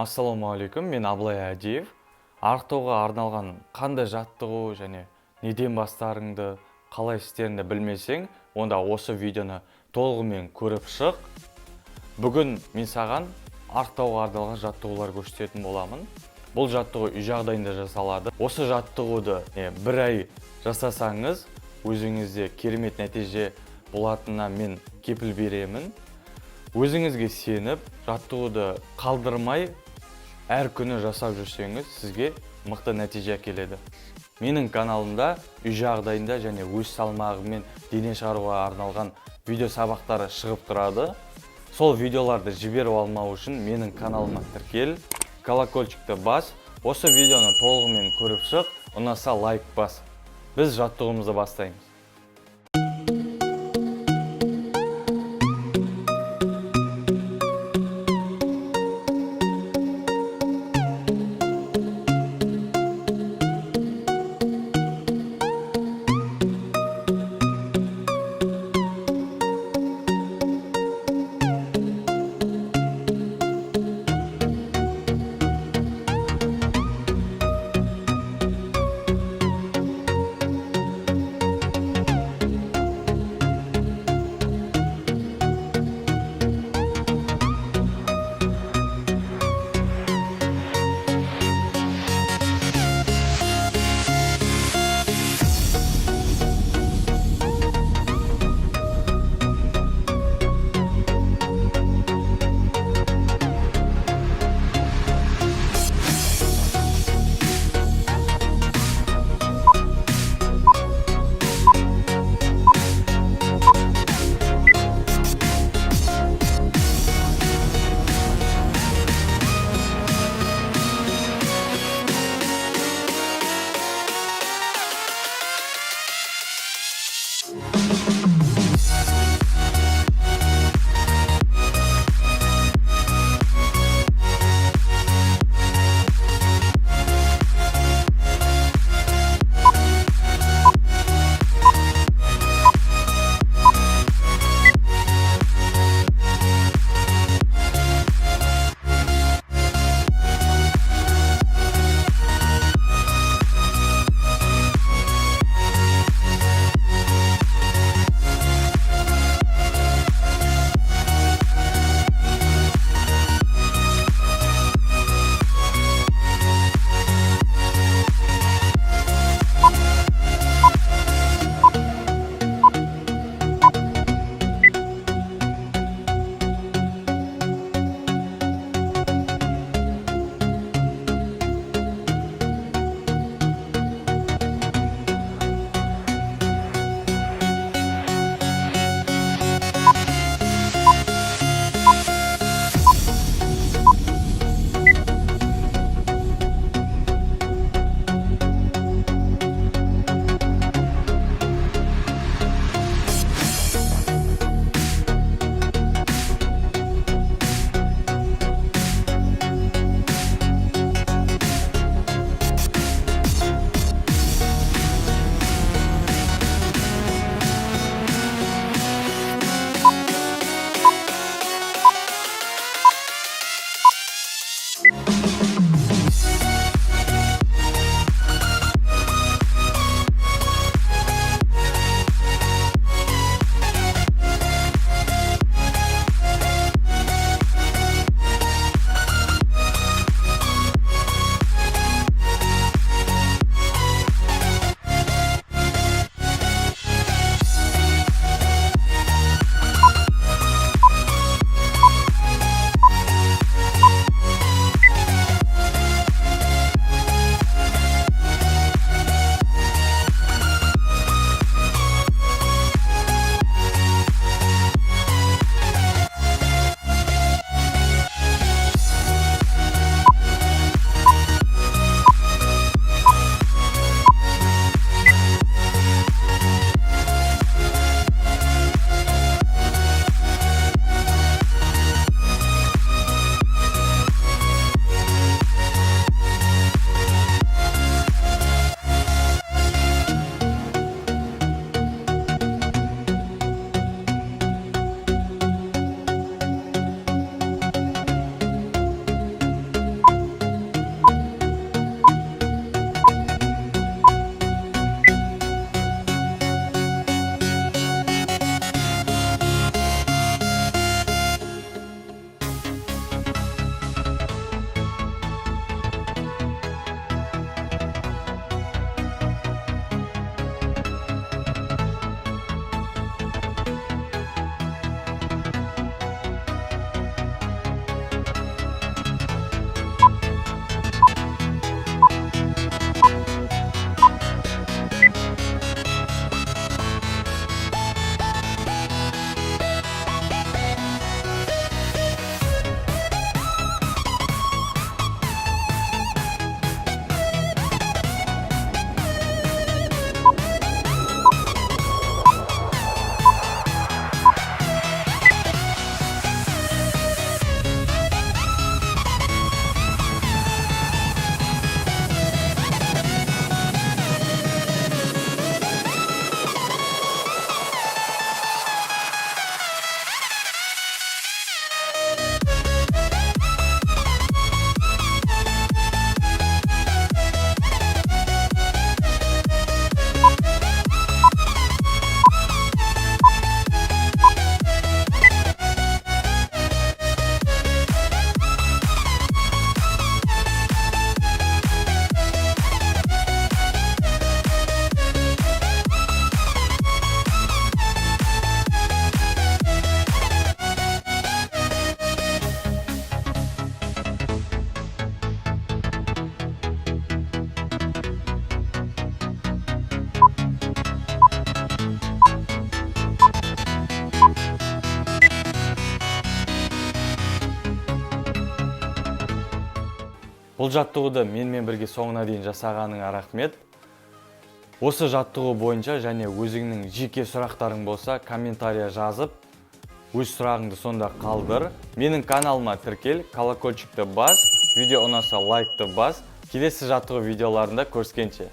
Ассалаумағалейкум, мен Әдиев. Арықтауға арналған қандай жаттығу және неден бастарыңды, қалай істеріңді білмесең, онда осы видеоны толығымен көріп шық. Бүгін мен саған Арықтауға арналған жаттығулар көрсететін боламын. Бұл жаттығу үй жағдайында жасалады. Осы жаттығуды бір ай жасасаңыз, өзіңізде керемет нәтиже болатынына мен кепіл беремін. Өзіңізге сеніп, жаттығуды қалдырмай, әр күні жасап жүрсеңіз, сізге мықты нәтиже келеді. Менің каналымда үй жағдайында және өз салмағымен дене шығаруға арналған видео сабақтары шығып тұрады. Сол видеоларды жіберіп алмау үшін менің каналыма тіркел, колокольчикті бас, осы видеоны толығымен көріп шық, ұнаса лайк бас. Біз жаттығуымызды бастаймыз. Бұл жаттығуды менімен бірге соңына дейін жасағаныңа рахмет. Осы жаттығу бойынша және өзіңнің жеке сұрақтарың болса, комментария жазып, өз сұрағыңды сонда қалдыр. Менің каналыма тіркел, колокольчикті бас, видео ұнаса лайкты бас. Келесі жаттығу видеоларында көріскенше.